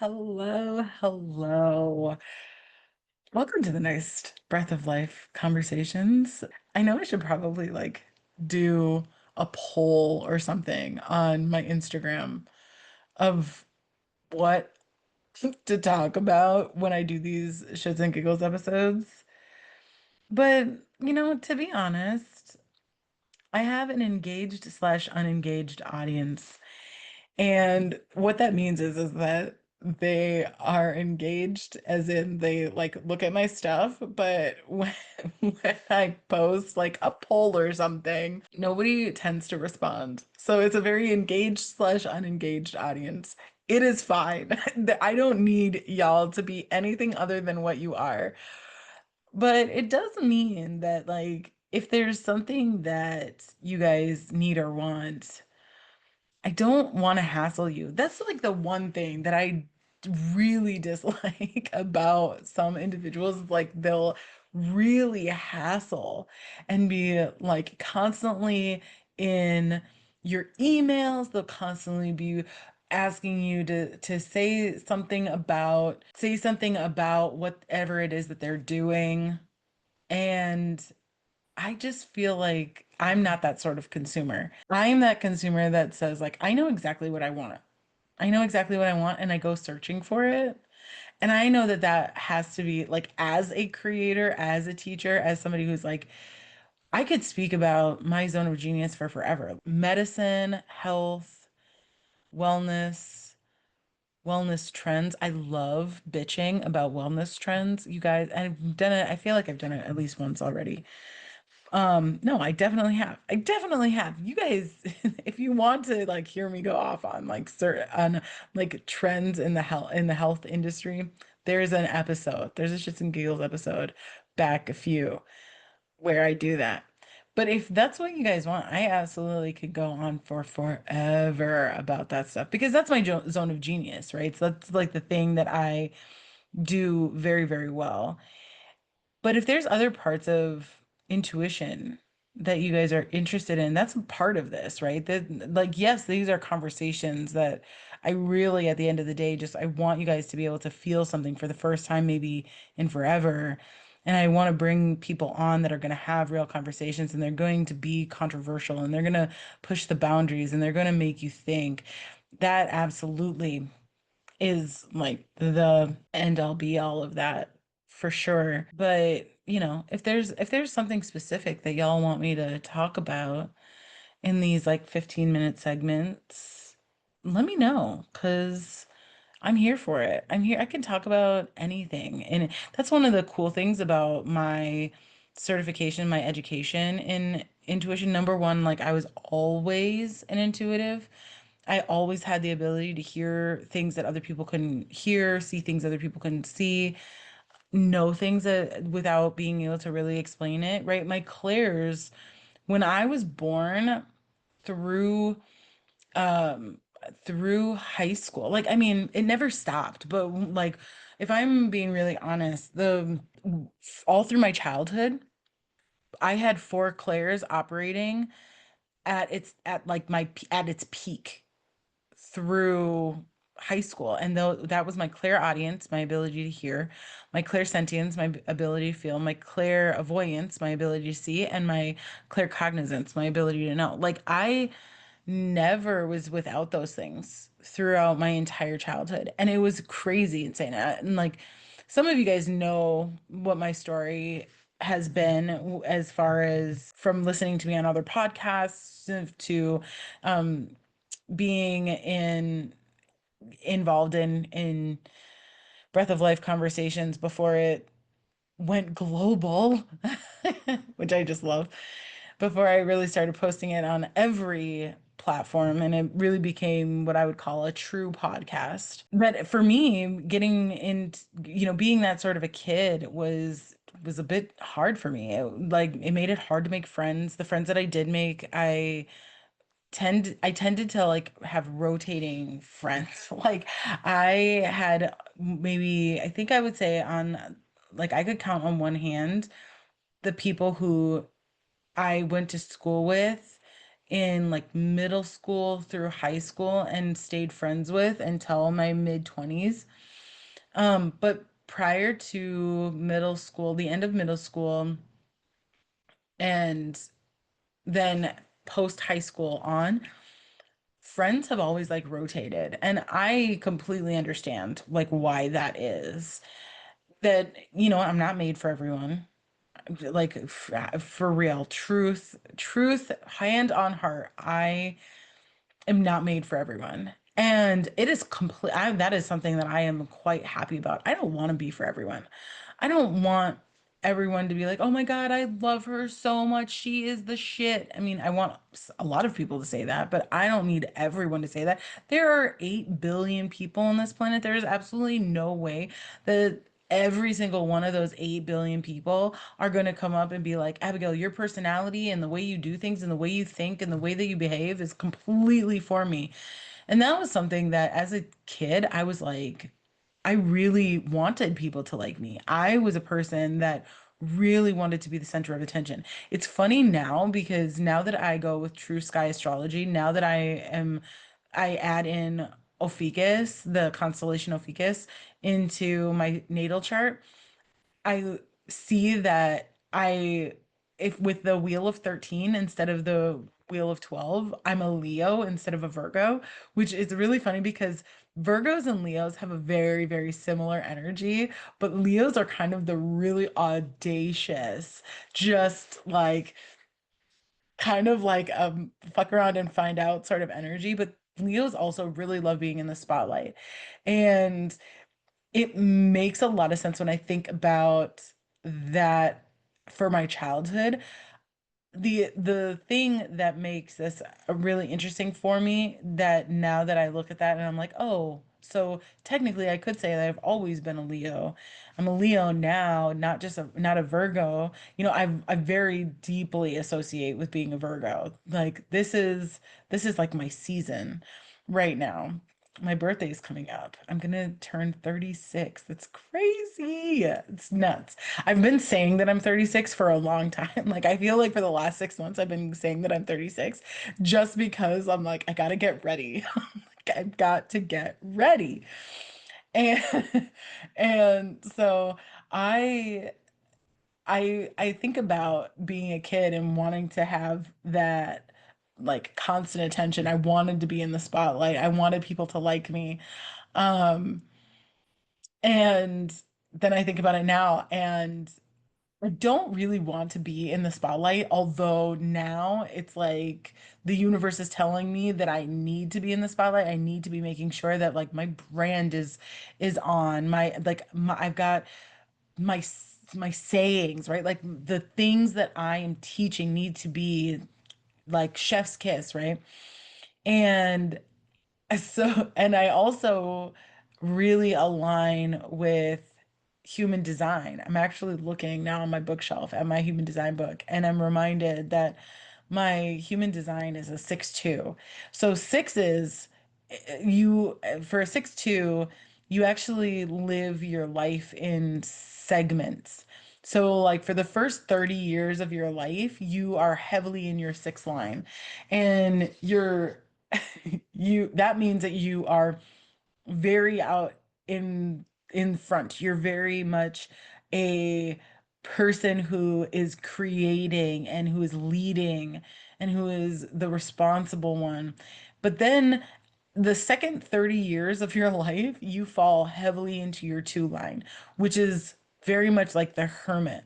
Hello, hello. Welcome to the next Breath of Life conversations. I know I should probably do a poll or something on my Instagram of what to talk about when I do these shits and giggles episodes. But, to be honest, I have an engaged slash unengaged audience. And what that means is that they are engaged, as in they look at my stuff, but when I post like a poll or something, nobody tends to respond. So it's a very engaged slash unengaged audience. It is fine. I don't need y'all to be anything other than what you are. But it does mean that if there's something that you guys need or want, I don't want to hassle you. That's like the one thing that I really dislike about some individuals. Like they'll really hassle and be like constantly in your emails. They'll constantly be asking you to say something about whatever it is that they're doing. And I just feel like I'm not that sort of consumer. I'm that consumer that says, like, I know exactly what I want. I know exactly what I want, and I go searching for it. And I know that that has to be like, as a creator, as a teacher, as somebody who's like, I could speak about my zone of genius for forever. Medicine, health, wellness, wellness trends. I love bitching about wellness trends. You guys, I've done it. I feel like I've done it at least once already. No, I definitely have. I definitely have. You guys, if you want to hear me go off on trends in the health industry, there's an episode. There's a Shits and Giggles episode back a few where I do that. But if that's what you guys want, I absolutely could go on for forever about that stuff because that's my zone of genius, right? So that's like the thing that I do very, very well. But if there's other parts of intuition that you guys are interested in, that's a part of this, right? That yes, these are conversations that I really, at the end of the day, just I want you guys to be able to feel something for the first time, maybe in forever. And I want to bring people on that are going to have real conversations and they're going to be controversial and they're going to push the boundaries and they're going to make you think. That absolutely is like the end all be all of that for sure. But, if there's something specific that y'all want me to talk about in these 15-minute segments, let me know because I'm here for it. I'm here. I can talk about anything. And that's one of the cool things about my certification, my education in intuition. Number one, I was always an intuitive. I always had the ability to hear things that other people couldn't hear, see things other people couldn't see, know things that without being able to really explain it, right? My clairs, when I was born through um through high school, I mean, it never stopped, but if I'm being really honest, the all through my childhood, I had four clairs operating at its peak through high school. And though that was my clairaudience, my ability to hear, my clairsentience, my ability to feel, my clairavoyance, my ability to see, and my claircognizance, my ability to know. I never was without those things throughout my entire childhood. And it was crazy insane. And some of you guys know what my story has been as far as from listening to me on other podcasts to um, being involved in Breath of Life conversations before it went global, which I just love, before I really started posting it on every platform and it really became what I would call a true podcast. But for me, getting into, being that sort of a kid was a bit hard for me. It made it hard to make friends. The friends that I did make, I tended to have rotating friends. I had maybe I think I would say on I could count on one hand the people who I went to school with in like middle school through high school and stayed friends with until my mid 20s. But prior to middle school, the end of middle school, and then post high school on, friends have always like rotated. And I completely understand like why that is. That, I'm not made for everyone. Like for real, truth, hand on heart. I am not made for everyone. And it is complete. That is something that I am quite happy about. I don't want to be for everyone. I don't want everyone to be like, oh my God, I love her so much. She is the shit. I mean, I want a lot of people to say that, but I don't need everyone to say that. There are 8 billion people on this planet. There is absolutely no way that every single one of those 8 billion people are going to come up and be like, Abigail, your personality and the way you do things and the way you think and the way that you behave is completely for me. And that was something that as a kid, I was like, I really wanted people to like me. I was a person that really wanted to be the center of attention. It's funny now because now that I go with True Sky Astrology, now that I add in Ophiuchus, the constellation Ophiuchus, into my natal chart. I see that if with the wheel of 13 instead of the wheel of 12, I'm a Leo instead of a Virgo, which is really funny because Virgos and Leos have a very, very similar energy, but Leos are kind of the really audacious, just like kind of like fuck around and find out sort of energy, but Leos also really love being in the spotlight. And it makes a lot of sense when I think about that for my childhood. The thing that makes this a really interesting for me that now that I look at that and I'm like, oh, so technically I could say that I've always been a Leo. I'm a Leo now, not a Virgo. I very deeply associate with being a Virgo. Like this is like my season right now. My birthday is coming up. I'm gonna turn 36. That's crazy. It's nuts. I've been saying that I'm 36 for a long time. Like, I feel like for the last 6 months, I've been saying that I'm 36 just because I'm like, I gotta get ready. Like, I've got to get ready. And and so I I think about being a kid and wanting to have that like constant attention. I wanted to be in the spotlight. I wanted people to like me. Um, and then I think about it now, and I don't really want to be in the spotlight, although now it's like the universe is telling me that I need to be in the spotlight. I need to be making sure that like my brand is on I've got my sayings, right? Like the things that I am teaching need to be like chef's kiss, right? And and I also really align with human design. I'm actually looking now on my bookshelf at my human design book, and I'm reminded that my human design is a 6-2. So sixes, for a 6-2, you actually live your life in segments. So, like for the first 30 years of your life, you are heavily in your sixth line, and that means that you are very out in in front. You're very much a person who is creating and who is leading and who is the responsible one. But then the second 30 years of your life, you fall heavily into your two line, which is very much like the hermit.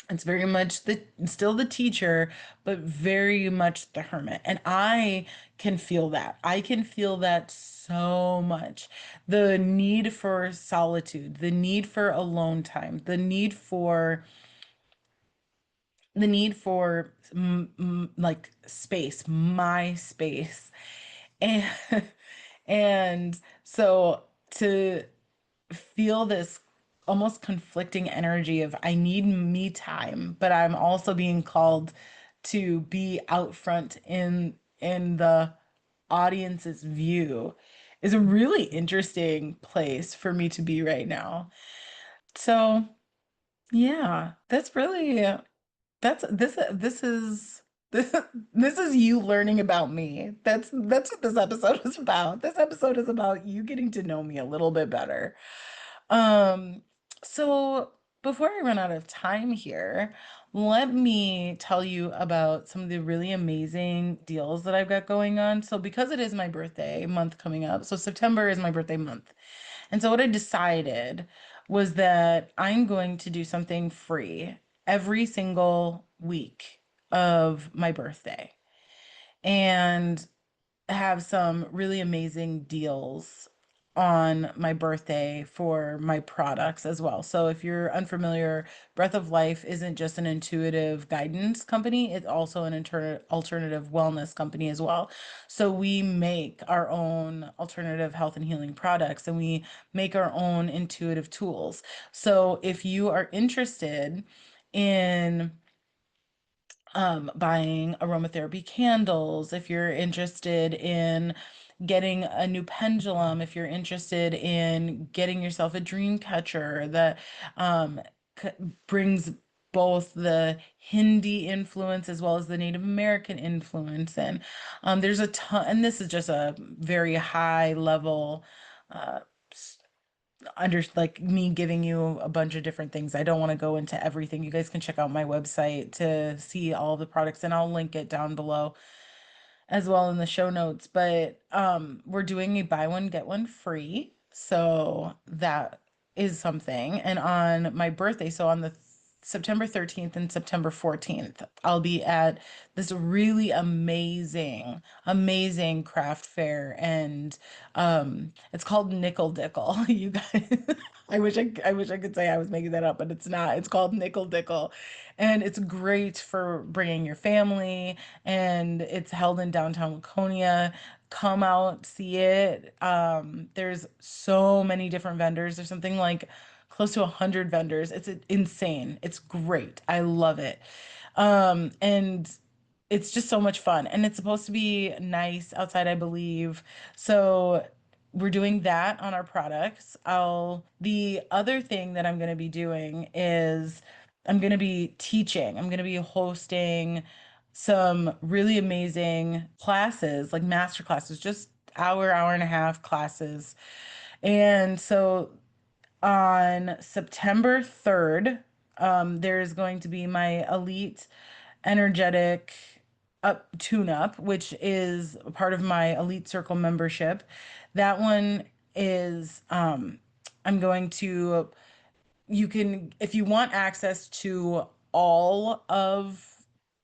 It's very much still the teacher, but very much the hermit. And I can feel that. I can feel that so much. The need for solitude, the need for alone time, the need for like space, my space. And and so to feel this almost conflicting energy of I need me time, but I'm also being called to be out front in the audience's view is a really interesting place for me to be right now. So, yeah, that's really that's this is This is you learning about me. That's what this episode is about. This episode is about you getting to know me a little bit better. Um, so before I run out of time here, let me tell you about some of the really amazing deals that I've got going on. So because it is my birthday month coming up, so September is my birthday month. And so what I decided was that I'm going to do something free every single week of my birthday and have some really amazing deals on my birthday for my products as well. So if you're unfamiliar, Breath of Life isn't just an intuitive guidance company, it's also an alternative wellness company as well. So we make our own alternative health and healing products and we make our own intuitive tools. So if you are interested in buying aromatherapy candles, if you're interested in getting a new pendulum, if you're interested in getting yourself a dream catcher that um, c- brings both the Hindi influence as well as the Native American influence. And there's a ton, and this is just a very high level. Uh, under like me giving you a bunch of different things. I don't want to go into everything. You guys can check out my website to see all the products and I'll link it down below as well in the show notes. But we're doing a buy one get one free. So that is something. And on my birthday, so on the September 13th and September 14th, I'll be at this really amazing craft fair and it's called Nickel Dickle. You guys I wish I could say I was making that up, but it's not. It's called Nickel Dickle. And it's great for bringing your family and it's held in downtown Laconia. Come out, see it. There's so many different vendors. There's something like close to 100 vendors. It's insane. It's great. I love it. And it's just so much fun. And it's supposed to be nice outside, I believe. So we're doing that on our products. The other thing that I'm going to be doing is I'm going to be teaching. I'm going to be hosting some really amazing classes, like master classes, just hour and a half classes. And so on September 3rd, there's going to be my Elite Energetic up tune up, which is a part of my Elite Circle membership. That one is I'm going to you can, if you want access to all of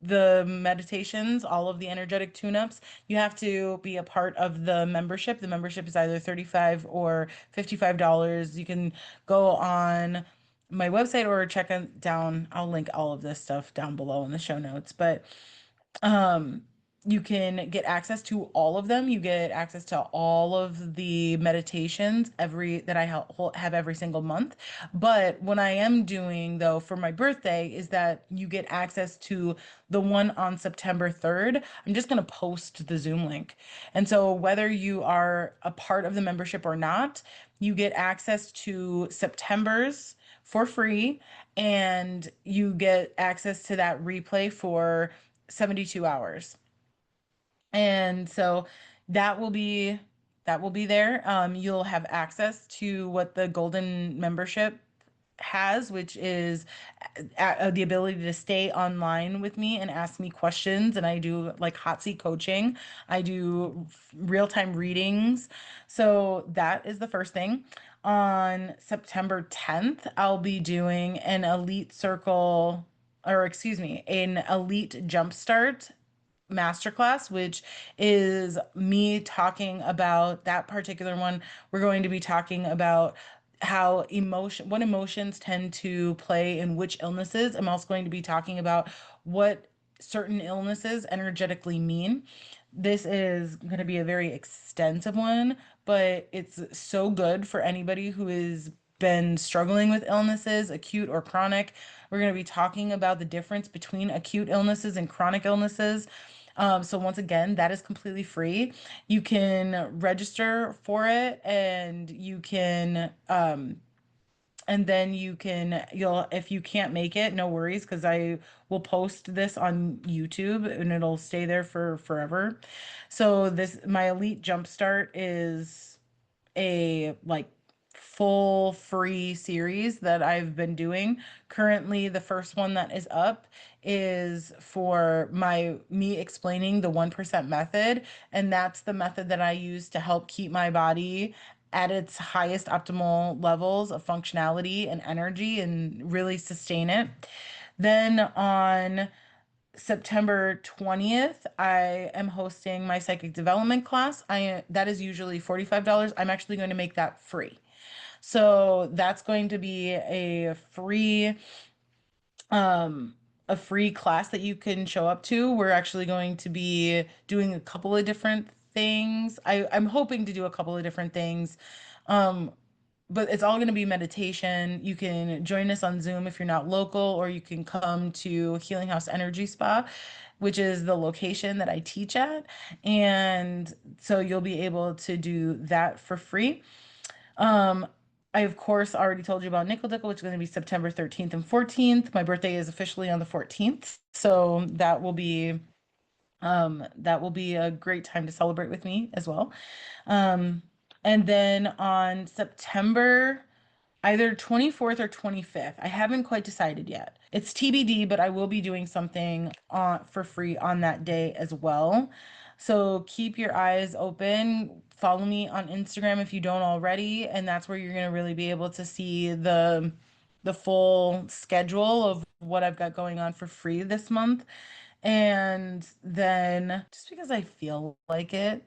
the meditations, all of the energetic tune-ups, you have to be a part of the membership. The membership is either 35 or $55. You can go on my website or check it down. I'll link all of this stuff down below in the show notes. But um, you can get access to all of them. You get access to all of the meditations every that I have every single month. But what I am doing though for my birthday is that you get access to the one on September 3rd. I'm just going to post the Zoom link. And so whether you are a part of the membership or not, you get access to September's for free and you get access to that replay for 72 hours. And so that will be that will be there. You'll have access to what the golden membership has, which is the ability to stay online with me and ask me questions. And I do like hot seat coaching. I do real-time readings. So that is the first thing. On September 10th, I'll be doing an Elite Circle, or excuse me, an Elite Jumpstart masterclass, which is me talking about that particular one. We're going to be talking about what emotions tend to play in which illnesses. I'm also going to be talking about what certain illnesses energetically mean. This is going to be a very extensive one, but it's so good for anybody who has been struggling with illnesses, acute or chronic. We're going to be talking about the difference between acute illnesses and chronic illnesses. So once again, that is completely free. You can register for it and you can And then you'll, if you can't make it, no worries, because I will post this on YouTube and it'll stay there for forever. So my Elite Jumpstart is a like full free series that I've been doing. Currently, the first one that is up is for me explaining the 1% method, and that's the method that I use to help keep my body at its highest optimal levels of functionality and energy and really sustain it. Then on September 20th, I am hosting my psychic development class. I That is usually $45. I'm actually going to make that free. So that's going to be um a free class that you can show up to. We're actually going to be doing a couple of different things. I'm hoping to do a couple of different things. Um, but it's all going to be meditation. You can join us on Zoom if you're not local, or you can come to Healing House Energy Spa, which is the location that I teach at. And so you'll be able to do that for free. Um, I, of course, already told you about Nickel Dickle, which is going to be September 13th and 14th. My birthday is officially on the 14th. So that will be a great time to celebrate with me as well. Um, and then on September either 24th or 25th. I haven't quite decided yet. It's TBD, but I will be doing something for free on that day as well. So keep your eyes open. Follow me on Instagram if you don't already, and that's where you're going to really be able to see the full schedule of what I've got going on for free this month. And then just because I feel like it,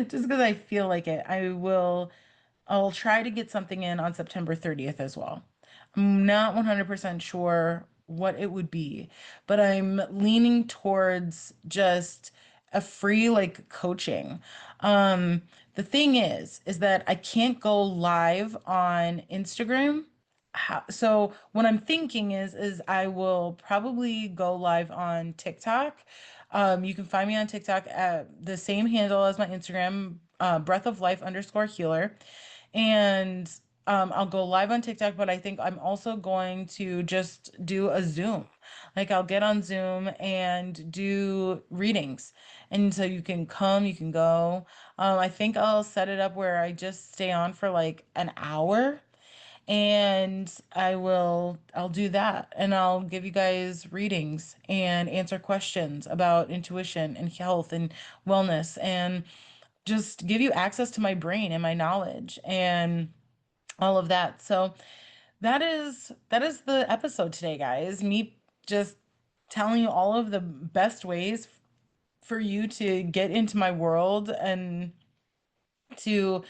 just because I feel like it, I'll try to get something in on September 30th as well. I'm not 100% sure what it would be, but I'm leaning towards just a free like coaching. Um, the thing is that I can't go live on Instagram. So what I'm thinking is I will probably go live on TikTok. You can find me on TikTok at the same handle as my Instagram, Breath of Life _healer. And I'll go live on TikTok, but I think I'm also going to just do a Zoom. Like I'll get on Zoom and do readings. And so you can come, you can go. I think I'll set it up where I just stay on for like an hour, and I'll do that, and I'll give you guys readings and answer questions about intuition and health and wellness, and just give you access to my brain and my knowledge and all of that. So that is the episode today, guys. Me just telling you all of the best ways for you to get into my world and to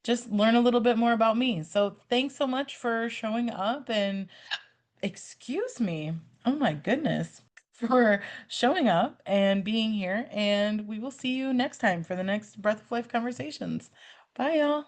just learn a little bit more about me. So thanks so much for showing up, and excuse me. Oh my goodness. For showing up and being here, and we will see you next time for the next Breath of Life conversations. Bye, y'all.